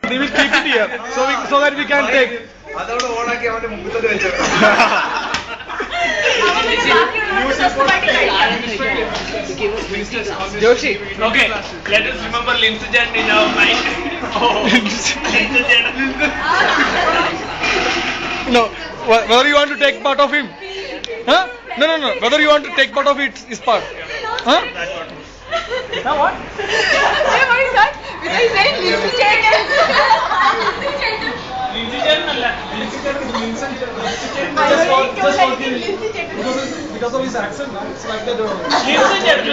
They will keep it here so that we can take. അതോടെ ഓണാക്കി അവന്റെ മുമ്പിൽ തന്നെ വെച്ചു. Joshi. Okay, let us remember Linsujan in our mind. Linsujan. No, whether you want to take part of him, huh? No. Whether you want to take part of his part, huh? Now what? What is that? Because he's saying Linsujan. Linsujan alla. Because of his accent, it's like that.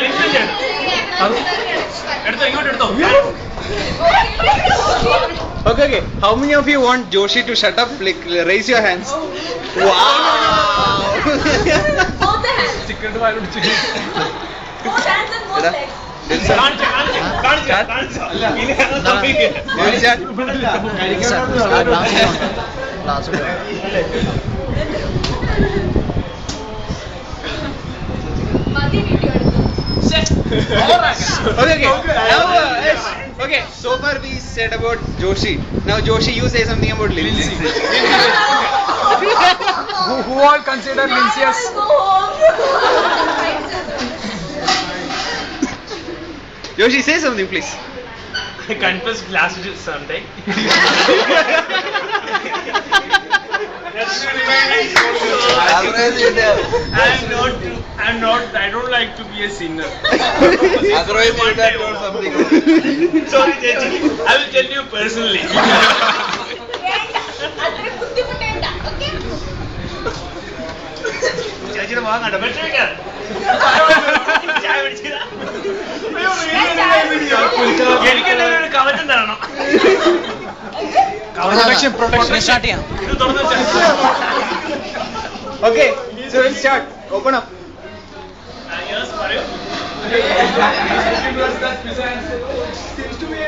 Linsujan. എടുത്തോ ഇങ്ങോട്ട് എടുത്തോ. Okay. How many of you want Joshi to shut up? Like, raise your hands. Wow. Both the hands. Chicken to fire. Both hands and both legs. കാണിച്ചോ. ഇനി അത് സംഭവിക്കില്ല. മതി video എടുത്തു. Okay. So far we said about Joshi. Now Joshi, you say something about Lindsay. Who all consider Lindsay as? Go home. Joshi, say something, please. I confessed last Sunday. I don't like to be a sinner. Otherwise you that or something. Sorry, Jeji. I will tell you personally. അത്ര ബുദ്ധിമുട്ടേണ്ട. Okay? ചേച്ചിയുടെ മുഖം കണ്ടോ? വിഷമിക്കാതെ. ചായ പിടിച്ചില്ല. എനിക്കെന്തെങ്കിലും ഒരു കവചം തരണം. Protection start ചെയ്യാം. ഇത് തുറന്നു വെച്ചാൽ. Okay. So we'll start. Open up. Yes, പറയൂ. Seems to be